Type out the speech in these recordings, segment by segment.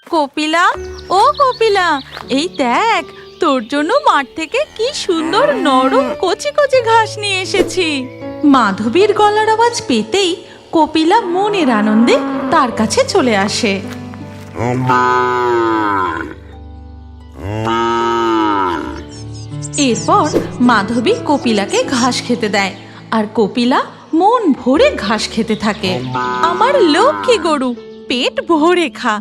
কপিলা, ও কপিলা, এই দেখ, তোর জন্য মাঠ থেকে কি সুন্দর নরম কচি কচি ঘাস নিয়ে এসেছি। মাধবীর গলার আওয়াজ পেতেই কপিলা মনের আনন্দে তার কাছে চলে আসে। এরপর মাধবী কপিলাকে ঘাস খেতে দেয়, আর কপিলা মন ভরে ঘাস খেতে থাকে। আমার লক্ষ্মী গরু, পেট ভরে খা,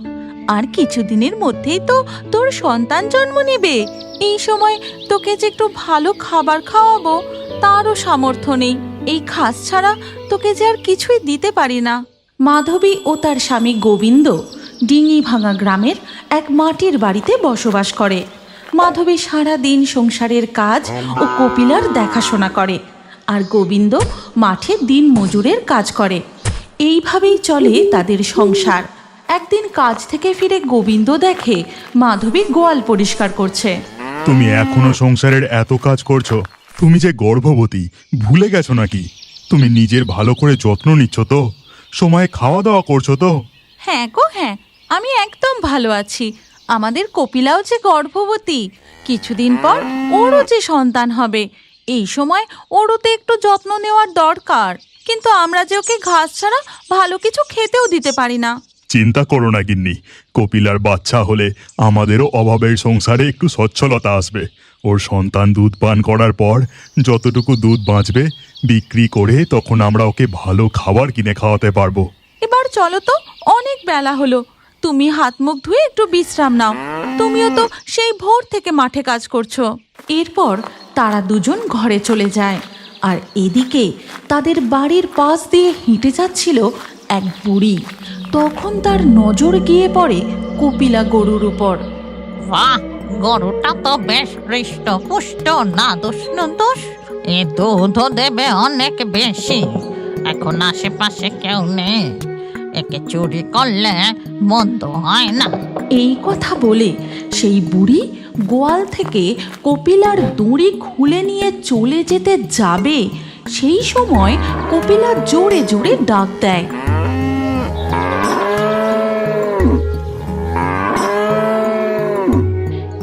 আর কিছুদিনের মধ্যেই তো তোর সন্তান জন্ম নেবে। এই সময় তোকে যে একটু ভালো খাবার খাওয়াবো তারও সামর্থ্য নেই। এই ঘাস ছাড়া তোকে যে আর কিছুই দিতে পারি না। মাধবী ও তার স্বামী গোবিন্দ ডিঙি ভাঙা গ্রামের এক মাটির বাড়িতে বসবাস করে। মাধবী সারা দিন সংসারের কাজ ও কপিলার দেখাশোনা করে, আর গোবিন্দ মাঠে দিন মজুরের কাজ করে। এইভাবেই চলে তাদের সংসার। একদিন কাজ থেকে ফিরে গোবিন্দ দেখে মাধবী গোয়াল পরিষ্কার করছে। তুমি এখনো সংসারের এত কাজ করছো? তুমি যে গর্ভবতী ভুলে গেছো নাকি? তুমি নিজের ভালো করে যত্ন নিচ্ছ তো? সময়ে খাওয়া দাওয়া করছো তো? হ্যাঁ গো হ্যাঁ, আমি একদম ভালো আছি। আমাদের কপিলাও যে গর্ভবতী, কিছুদিন পর ওরও যে সন্তান হবে। এই সময় ওরও তো একটু যত্ন নেওয়ার দরকার, কিন্তু আমরা যে ওকে ঘাস ছাড়া ভালো কিছু খেতেও দিতে পারি না। চিন্তা করো না গিন্নি, কপিলার বাচ্চা হলে আমাদেরও অভাবের সংসারে একটু সচ্ছলতা আসবে। ওর সন্তান দুধ পান করার পর যতটুকু দুধ বাঁচবে বিক্রি করে তখন আমরা ওকে ভালো খাবার কিনে খাওয়াতে পারবো। এবার চলো তো, অনেক বেলা হলো। তুমি হাত মুখ ধুয়ে একটু বিশ্রাম নাও। তুমিও তো সেই ভোর থেকে মাঠে কাজ করছো। এরপর তারা দুজন ঘরে চলে যায়, আর এদিকে তাদের বাড়ির পাশ দিয়ে হেঁটে যাচ্ছিল এক বুড়ি। তখন তার নজর গিয়ে পড়ে কপিলা গরুর উপর। বাহ, গরুটা তো বেশ হৃষ্টপুষ্ট, না দোষ না দোষ। এ দুধও দেবে অনেক বেশি। এখন আশেপাশে কেউ নেই, একে চুরি করলে মন্দ হয় না। এই কথা বলে সেই বুড়ি গোয়াল থেকে কপিলার দড়ি খুলে নিয়ে চলে যেতে যাবে, সেই সময় কপিলা জোরে জোরে ডাক দেয়।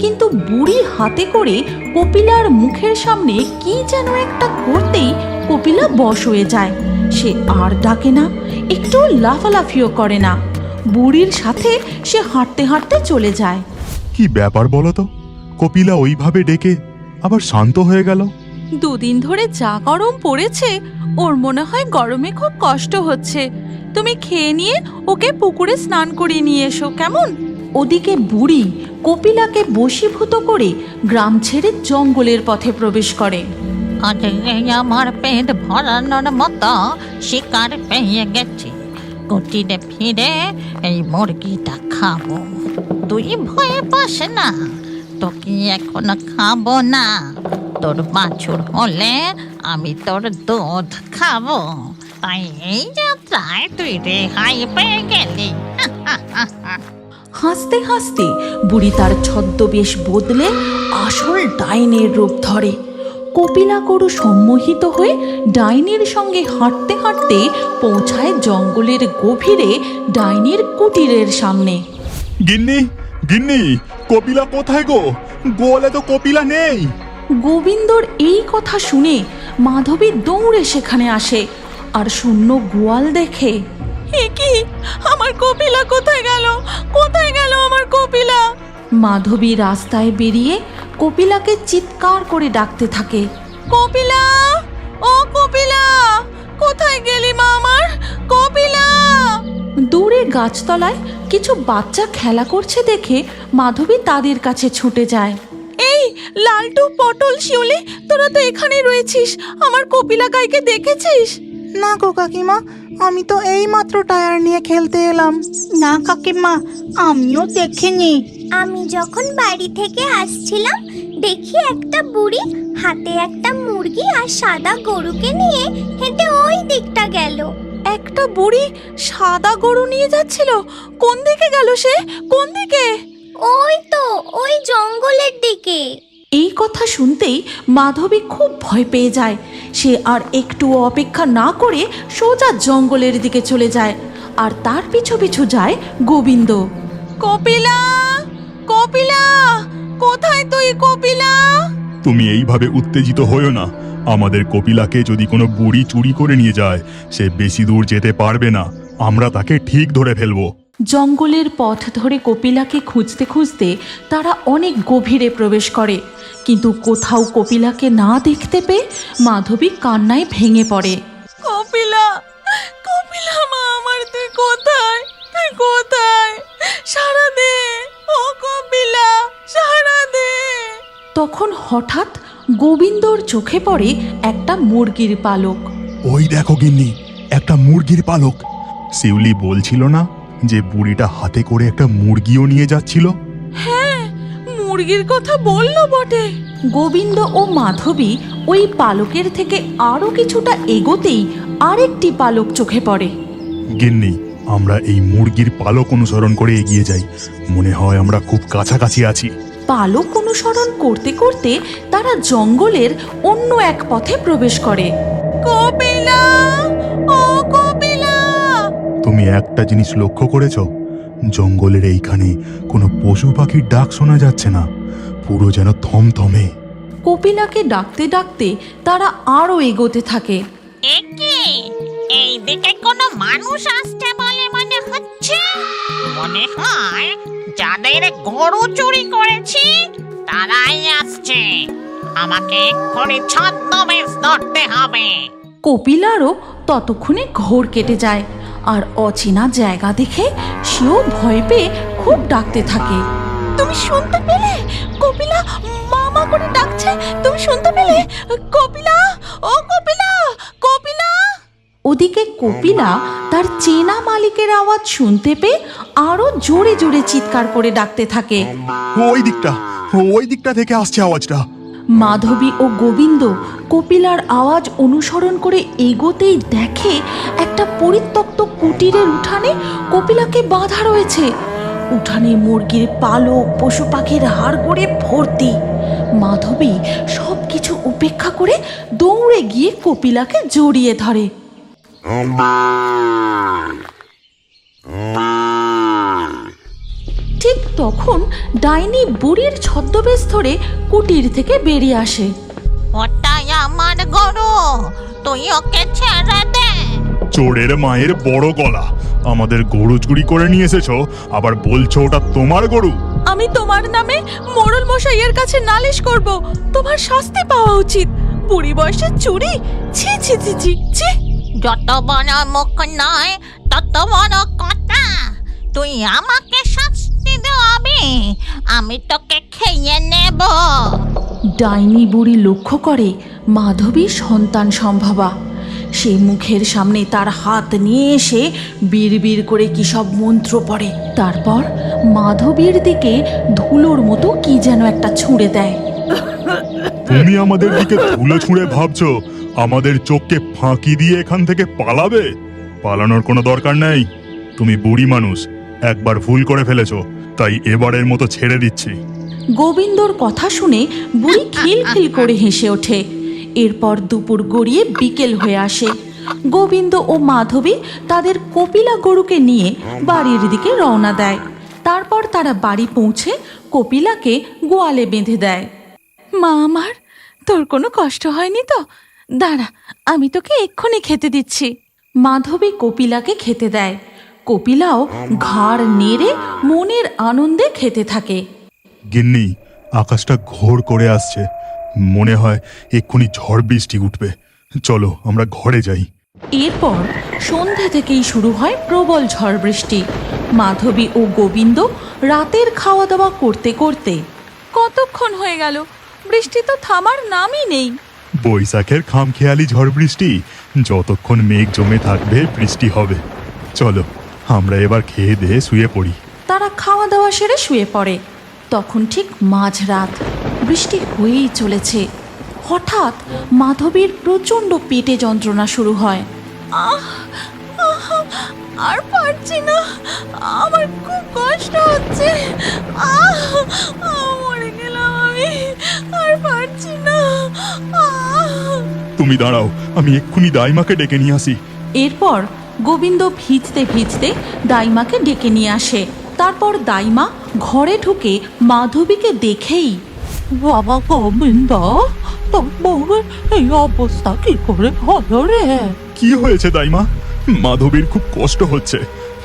কিন্তু বুড়ি হাতে করে কপিলার মুখের সামনে কি যেন একটা করতেই কপিলা বশ হয়ে যায়। সে আর ডাকে না, একটু লাফালাফিও করে না। বুড়ির সাথে সে হাঁটতে হাঁটতে চলে যায়। কি ব্যাপার বলো তো? কপিলা ওইভাবে ডেকে আবার শান্ত হয়ে গেল। দুদিন ধরে যা গরম পড়েছে, ওর মনে হয় গরমে খুব কষ্ট হচ্ছে। তুমি খেয়ে নিয়ে ওকে পুকুরে স্নান করিয়ে নিয়ে এসো, কেমন? ওদিকে বুড়ি কপিলাকে বশীভূত করে গ্রাম ছেড়ে জঙ্গলের পথে প্রবেশ করে। আজ আমার পেট ভরানোর মতো শিকার পেয়ে গেছি। কুটিরে ফিরে এই মুরগিটা খাবো। তুই ভয়ে পাস না, তোকে এখন খাবো না। তোর বাছুর হলে আমি তোর দুধ খাবো। তাই এই যাত্রায় তুই রেহাই পেয়ে গেলি। হাসতে হাসতে বুড়ি তার ছদ্মবেশ বদলে আসল ডাইনের রূপ ধরে। কপিলা গরু সম্মোহিত হয়ে ডাইনির সঙ্গে হাঁটতে হাঁটতে পৌঁছায় জঙ্গলের গভীরে ডাইনির কুটিরের সামনে। গিন্নি, গিন্নি, কপিলা কোথায় গো? গোয়ালে তো কপিলা নেই। গোবিন্দর এই কথা শুনে মাধবী দৌড়ে সেখানে আসে, আর শূন্য গোয়াল দেখে। এ কি, আমার কপিলা কোথায় গেল? কোথায় গেল আমার কপিলা? মাধবী রাস্তায় বেরিয়ে কপিলাকে চিৎকার করে ডাকতে থাকে। কপিলা, ও কপিলা, কোথায় গেলি মা আমার? কপিলা! দূরে গাছতলায় কিছু বাচ্চা খেলা করছে দেখে মাধবী তাদের কাছে ছুটে যায়। এই লালটু, পটল, শিউলি, তোরা তো এখানে রয়েছিস। আমার কপিলা গাইকে দেখেছিস? না গো কাকিমা, আমি তো এই মাত্র টায়ার নিয়ে খেলতে এলাম। না কাকিমা, আমিও দেখিনি। আমি যখন বাড়ি থেকে আসছিলাম দেখি একটা বুড়ি হাতে একটা মুরগি আর সাদা গরুকে নিয়ে হেঁটে ওই দিকটা গেল। একটা বুড়ি সাদা গরু নিয়ে যাচ্ছিল? কোন দিকে গেল সে? কোন দিকে? ওই তো, ওই জঙ্গলের দিকে। এই কথা শুনতেই মাধবী খুব ভয় পেয়ে যায়। সে আর একটু অপেক্ষা না করে সোজা জঙ্গলের দিকে চলে যায়, আর তার পিছু পিছু যায় গোবিন্দ। কপিলা, কপিলা, কোথায় তুই কপিলা? তুমি এইভাবে উত্তেজিত হইও না। আমাদের কপিলাকে যদি কোনো বুড়ি চুরি করে নিয়ে যায়, সে বেশি দূর যেতে পারবে না। আমরা তাকে ঠিক ধরে ফেলবো। জঙ্গলের পথ ধরে কপিলাকে খুঁজতে খুঁজতে তারা অনেক গভীরে প্রবেশ করে, কিন্তু কোথাও কপিলাকে না দেখতে পেয়ে মাধবী কান্নায় ভেঙে পড়ে। কপিলা, কপিলা মা আমার, তুই কোথায়? তুই কোথায়? সাড়া দে, ও কপিলা, সাড়া দে। তখন হঠাৎ গোবিন্দর চোখে পড়ে একটা মুরগির পালক। ওই দেখো গিন্নি, একটা মুরগির পালক। শিউলি বলছিল না যে বুড়িটা হাতে করে একটা মুরগিও নিয়ে যাচ্ছিল? হ্যাঁ, মুরগির কথা বললো বটে। গোবিন্দ ও মাধবী ওই পালকের থেকে আরো কিছুটা এগোতেই আরেকটি পালক চোখে পড়ে। গিন্নি, আমরা এই মুরগির পালক অনুসরণ করে এগিয়ে যাই। মনে হয় আমরা খুব কাছাকাছি আছি। পালক অনুসরণ করতে করতে তারা জঙ্গলের অন্য এক পথে প্রবেশ করে। কপিলা, ও কপিলা! তুমি একটা জিনিস লক্ষ্য করেছ? জঙ্গলের এইখানে কোনো পশু পাখির ডাক শোনা যাচ্ছে না, পুরো যেন থমথমে। কপিলাকে ডাকতে ডাকতে তারা আরো এগোতে থাকে। একে এইদিকে কোনো মানুষ আসছে বলে মনে হচ্ছে। মনে হয় যাদের গরু চুরি করেছি তারাই আসছে। আমাকে এক্ষুনি ছদ্মবেশ ধরতে হবে। কপিলারও ততক্ষণে ঘোর কেটে যায়, আর অচেনা জায়গা দেখে সেও ভয় পেয়ে খুব ডাকতে থাকে। তুমি শুনতে পেলে? কপিলা মামা করে ডাকছে, তুমি শুনতে পেলে? কপিলা, ও কপিলা, কপিলা! ওদিকে কপিলা তার চেনা মালিকের আওয়াজ শুনতে পেয়ে আরো জোরে জোরে চিৎকার করে ডাকতে থাকে। ওই দিকটা থেকে আসছে আওয়াজটা। মাধবী ও গোবিন্দ কপিলার আওয়াজ অনুসরণ করে এগোতেই দেখে একটা পরিত্যক্ত কুটিরের উঠানে কপিলাকে বাঁধা রয়েছে। উঠানে মুরগির পালক, পশু পাখির হাড় করে ভর্তি। মাধবী সবকিছু উপেক্ষা করে দৌড়ে গিয়ে কপিলাকে জড়িয়ে ধরে। ঠিক তখন ডাইনি বুড়ির ছদ্মবেশ ধরে কুটির থেকে বেরিয়ে আসে। ওটাই আমার গরু, তুই ওকে ছেড়ে দে। চোরের মায়ের বড় গলা! আমাদের গরু চুরি করে নিয়ে এসেছো, আবার বলছো ওটা তোমার গরু? আমি তোমার নামে মোড়ল মশাইয়ের কাছে নালিশ করব। তোমার শাস্তি পাওয়া উচিত। বুড়ি বয়সে চুরি! ছি ছি ছি ছি ছি! যত বড় মুখ নয় তত বড় কথা। তুই আমাকে শাস্তি দেবি, আমি তোকে খেয়ে নেব। ডাইনি বুড়ি লক্ষ্য করে মাধবী সন্তান সম্ভবা। সে মুখের সামনে তার হাত নিয়ে এসে বিড়বিড় করে কি সব মন্ত্র পড়ে। তারপর মাধবীর দিকে ধুলোর মতো কি যেন একটা ছুঁড়ে দেয়। তুমি আমাদের দিকে ধুলো ছুঁড়ে ভাবছো আমাদের চোখকে ফাঁকি দিয়ে এখান থেকে পালাবে? পালানোর কোনো দরকার নেই। তুমি বুড়ি মানুষ, একবার ভুল করে ফেলেছো, তাই এবারের মতো ছেড়ে দিচ্ছি। গোবিন্দর কথা শুনে বুড়ি খিলখিল করে হেসে ওঠে। এরপর দুপুর গড়িয়ে বিকেল হয়ে আসে। গোবিন্দ ও মাধবী তাদের কপিলা গরুকে নিয়ে বাড়ির দিকে রওনা দেয়। তারপর তারা বাড়ি পৌঁছে কপিলাকে গোয়ালে বেঁধে দেয়। মা আমার, তোর কোনো কষ্ট হয়নি তো? দাঁড়া, আমি তোকে এক্ষুনি খেতে দিচ্ছি। মাধবী কপিলাকে খেতে দেয়। কপিলাও ঘাড় নেড়ে মনের আনন্দে খেতে থাকে। গিন্নি, আকাশটা ঘোর করে আসছে, মনে হয় এক্ষুনি ঝড় বৃষ্টি উঠবে। চলো আমরা ঘরে যাই। এরপর সন্ধে থেকেই শুরু হয় প্রবল ঝড় বৃষ্টি। মাধবী ও গোবিন্দ রাতের খাওয়া দাওয়া করতে করতে কতক্ষণ হয়ে গেল, বৃষ্টি তো থামার নামই নেই। বৈশাখের খামখেয়ালি ঝড় বৃষ্টি, যতক্ষণ মেঘ জমে থাকবে বৃষ্টি হবে। চলো আমরা এবার খেয়ে দিয়ে শুয়ে পড়ি। তারা খাওয়া দাওয়া সেরে শুয়ে পড়ে। তখন ঠিক মাঝরাত, বৃষ্টি হয়েই চলেছে। হঠাৎ মাধবীর প্রচণ্ড পেটে যন্ত্রণা শুরু হয়। আর পারছি না, আমার খুব কষ্ট হচ্ছে। মরে গেলাম আমি, আর পারছি না। তুমি দাঁড়াও, আমি এক্ষুনি দাইমাকে ডেকে নিয়ে আসি। এরপর গোবিন্দ ভিজতে ভিজতে দাইমাকে ডেকে নিয়ে আসে। তারপর দাইমা ঘরে ঢুকে মাধবীকে দেখেই, বাবা গোবিন্দ, তোর বউয়ের এই অবস্থা কি করে হলো রে? কি হয়েছে দাইমা? মাধবীর খুব কষ্ট হচ্ছে,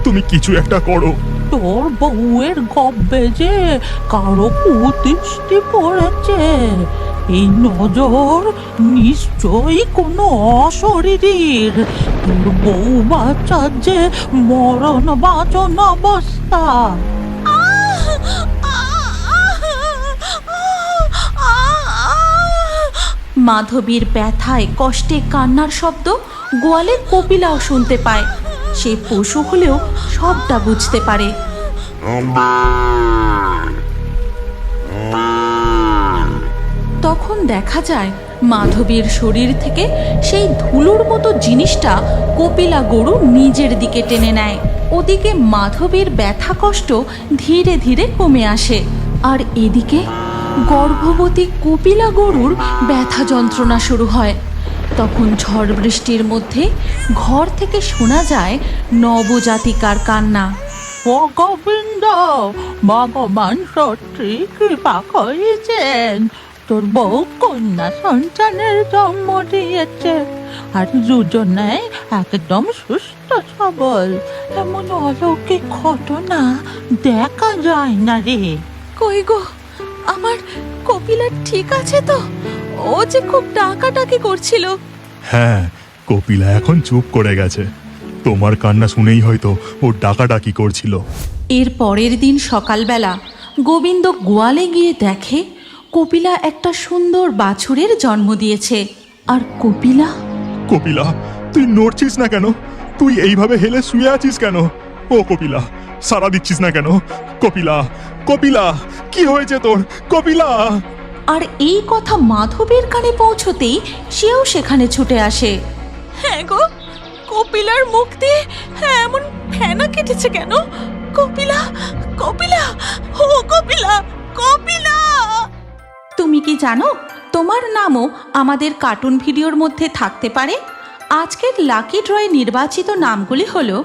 তুমি কিছু একটা করো। তোর বউয়ের গব্বে যে কারো কুদৃষ্টি পড়েছে। এই নজর নিশ্চয়ই কোনো অশরীরীর। তোর বউ বাচ্চার যে মরণ বাঁচন অবস্থা। মাধবীর ব্যথায় কষ্টে কান্নার শব্দ গোয়ালে কপিলাও শুনতে পায়। সে পশু হলেও সবটা বুঝতে পারে। তখন দেখা যায় মাধবীর শরীর থেকে সেই ধুলোর মতো জিনিসটা কপিলা গরু নিজের দিকে টেনে নেয়। ওদিকে মাধবীর ব্যথা কষ্ট ধীরে ধীরে কমে আসে, আর এদিকে গর্ভবতী কপিলা গরুর ব্যথা যন্ত্রণা শুরু হয়। তখন ঝড় বৃষ্টির মধ্যে ঘর থেকে শোনা যায় নবজাতিকার কান্না। ও গোবিন্দ, ভগবান সত্যি কৃপা করেছেন। তোর বউ কন্যা সন্তানের জন্ম দিয়েছে, আর দুজনেই একদম সুস্থ সবল। এমন অলৌকিক ঘটনা দেখা যায় না রে। কই গো, আমার কপিলা ঠিক আছে তো? ও যে খুব ডাকাডাকি করছিল। হ্যাঁ, কপিলা এখন চুপ করে গেছে। তোমার কান্না শুনেই হয়তো ও ডাকাডাকি করছিল। এর পরের দিন সকালবেলা গোবিন্দ গোয়ালে গিয়ে দেখে কপিলা একটা সুন্দর বাছুরের জন্ম দিয়েছে। আর কপিলা, কপিলা, তুই নড়ছিস না কেন? তুই এইভাবে হেলে শুয়ে আছিস কেন? ও কপিলা, সাড়া দিচ্ছিস না কেন? কপিলা, কপিলা, কি হয়েছে তোর? কপিলা! আর এই কথা মাধবীর কানে পৌঁছতেই সেও সেখানে ছুটে আসে। হ্যাঁ গো, কপিলার মুখ দিয়ে এমন ফেনা কেটেছে কেন? কপিলা, কপিলা, ও কপিলা, কপিলা! তুমি কি জানো তোমার নামও আমাদের কার্টুন ভিডিওর মধ্যে থাকতে পারে? আজকের লাকি ড্রয়ে নির্বাচিত নামগুলি হলো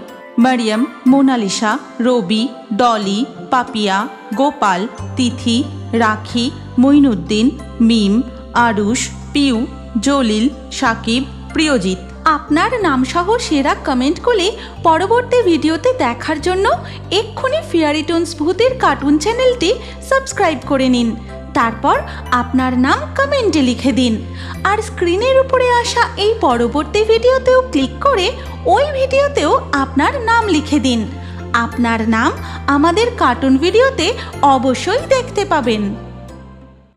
মারিয়াম, মোনালিসা, রবি, ডলি, পাপিয়া, গোপাল, তিথি, রাখি, মঈনুদ্দিন, মিম, আরুষ, পিউ, জলিল, সাকিব, প্রিয়জিৎ। আপনার নামসহ সেরা কমেন্ট করে পরবর্তী ভিডিওতে দেখার জন্য এক্ষুনি ফেয়ারি টোনস ভূতের কার্টুন চ্যানেলটি সাবস্ক্রাইব করে নিন। তারপর আপনার নাম কমেন্টে লিখে দিন, আর স্ক্রিনের উপরে আসা এই পরবর্তী ভিডিওতেও ক্লিক করে ওই ভিডিওতেও আপনার নাম লিখে দিন। আপনার নাম আমাদের কার্টুন ভিডিওতে অবশ্যই দেখতে পাবেন।